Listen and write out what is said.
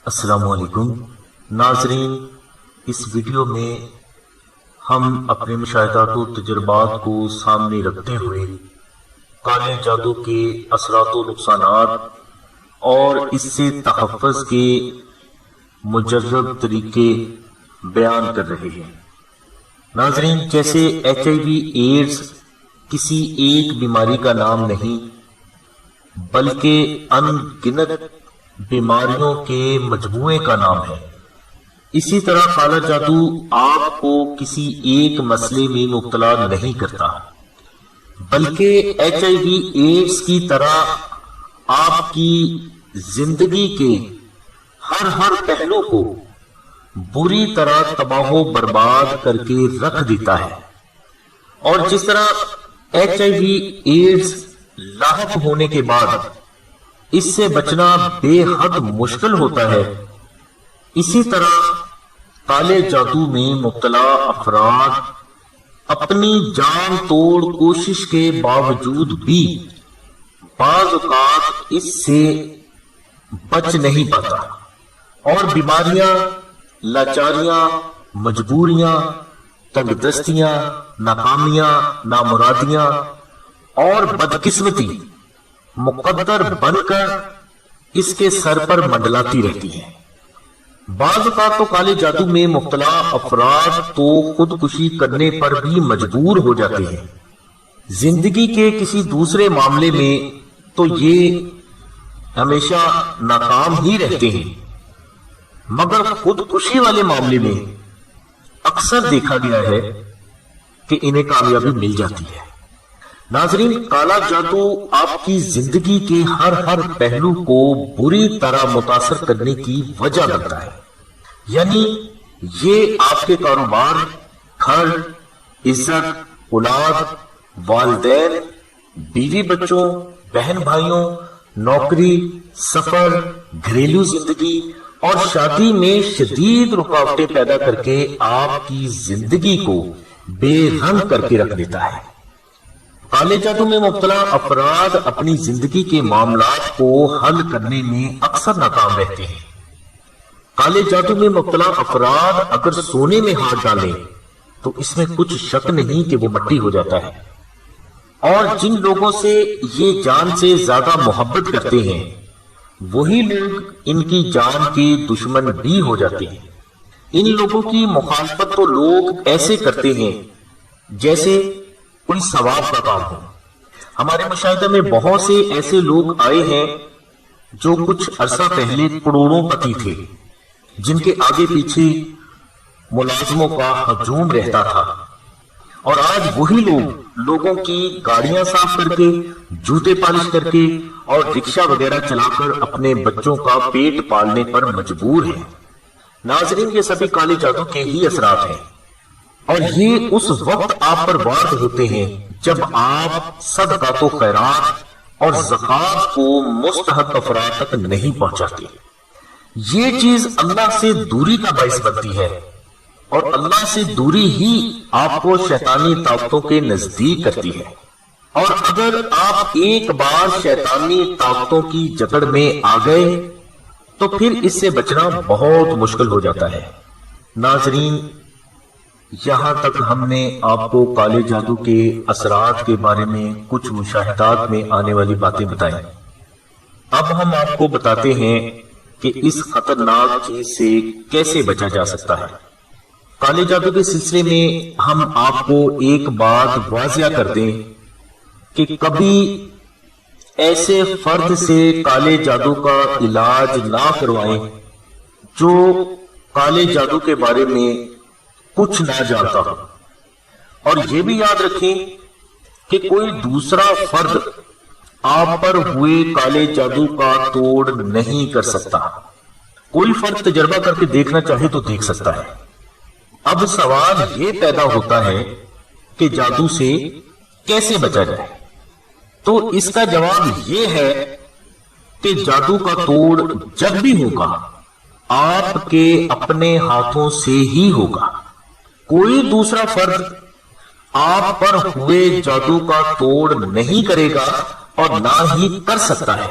السلام علیکم ناظرین، اس ویڈیو میں ہم اپنے مشاہدات و تجربات کو سامنے رکھتے ہوئے کالے جادو کے اثرات و نقصانات اور اس سے تحفظ کے مجرب طریقے بیان کر رہے ہیں۔ ناظرین، جیسے HIV ایڈز کسی ایک بیماری کا نام نہیں بلکہ ان گنت بیماریوں کے مجموعے کا نام ہے، اسی طرح کالا جادو آپ کو کسی ایک مسئلے میں مبتلا نہیں کرتا بلکہ HIV ایڈز کی طرح آپ کی زندگی کے ہر پہلو کو بری طرح تباہ و برباد کر کے رکھ دیتا ہے۔ اور جس طرح HIV ایڈز لاحق ہونے کے بعد اس سے بچنا بے حد مشکل ہوتا ہے، اسی طرح کالے جادو میں مبتلا افراد اپنی جان توڑ کوشش کے باوجود بھی بعض اوقات اس سے بچ نہیں پاتا اور بیماریاں، لاچاریاں، مجبوریاں، تنگ دستیاں، ناکامیاں، نامرادیاں اور بدقسمتی مقدر بن کر اس کے سر پر منڈلاتی رہتی ہیں۔ بعض اوقات تو کالے جادو میں مبتلا افراد تو خودکشی کرنے پر بھی مجبور ہو جاتے ہیں۔ زندگی کے کسی دوسرے معاملے میں تو یہ ہمیشہ ناکام ہی رہتے ہیں، مگر خودکشی والے معاملے میں اکثر دیکھا گیا ہے کہ انہیں کامیابی مل جاتی ہے۔ ناظرین، کالا جادو آپ کی زندگی کے ہر پہلو کو بری طرح متاثر کرنے کی وجہ بنتا ہے، یعنی یہ آپ کے کاروبار، گھر، عزت، اولاد، والدین، بیوی بچوں، بہن بھائیوں، نوکری، سفر، گھریلو زندگی اور شادی میں شدید رکاوٹیں پیدا کر کے آپ کی زندگی کو بے رنگ کر کے رکھ دیتا ہے۔ کالے جادو میں مبتلا افراد اپنی زندگی کے معاملات کو حل کرنے میں اکثر ناکام رہتے ہیں۔ کالے جادو میں مبتلا افراد اگر سونے میں ہاتھ ڈالیں تو اس میں کچھ شک نہیں کہ وہ مٹی ہو جاتا ہے، اور جن لوگوں سے یہ جان سے زیادہ محبت کرتے ہیں وہی لوگ ان کی جان کے دشمن بھی ہو جاتے ہیں۔ ان لوگوں کی مخالفت تو لوگ ایسے کرتے ہیں جیسے کوئی ثواب کا کام ہو۔ ہمارے مشاہدہ میں بہت سے ایسے لوگ آئے ہیں جو کچھ عرصہ پہلے کروڑوں پتی تھے، جن کے آگے پیچھے ملازموں کا ہجوم رہتا تھا، اور آج وہی لوگوں کی گاڑیاں صاف کر کے، جوتے پالش کر کے اور رکشہ وغیرہ چلا کر اپنے بچوں کا پیٹ پالنے پر مجبور ہیں۔ ناظرین، یہ سبھی کالے جادو کے ہی اثرات ہیں، اور یہ اس وقت آپ پر وارد ہوتے ہیں جب آپ صدقات و خیرات اور زکوٰۃ کو مستحق افراد تک نہیں پہنچاتے۔ یہ چیز اللہ سے دوری کا باعث بنتی ہے، اور اللہ سے دوری ہی آپ کو شیطانی طاقتوں کے نزدیک کرتی ہے، اور اگر آپ ایک بار شیطانی طاقتوں کی جکڑ میں آ گئے تو پھر اس سے بچنا بہت مشکل ہو جاتا ہے۔ ناظرین، یہاں تک ہم نے آپ کو کالے جادو کے اثرات کے بارے میں کچھ مشاہدات میں آنے والی باتیں بتائیں۔ اب ہم آپ کو بتاتے ہیں کہ اس خطرناک چیز سے کیسے بچا جا سکتا ہے۔ کالے جادو کے سلسلے میں ہم آپ کو ایک بات واضح کر دیں کہ کبھی ایسے فرد سے کالے جادو کا علاج نہ کروائیں جو کالے جادو کے بارے میں کچھ نہ جانتا ہو، اور یہ بھی یاد رکھیں کہ کوئی دوسرا فرد آپ پر ہوئے کالے جادو کا توڑ نہیں کر سکتا۔ کوئی فرد تجربہ کر کے دیکھنا چاہے تو دیکھ سکتا ہے۔ اب سوال یہ پیدا ہوتا ہے کہ جادو سے کیسے بچا جائے؟ تو اس کا جواب یہ ہے کہ جادو کا توڑ جب بھی ہوگا آپ کے اپنے ہاتھوں سے ہی ہوگا۔ کوئی دوسرا فرد آپ پر ہوئے جادو کا توڑ نہیں کرے گا اور نہ ہی کر سکتا ہے۔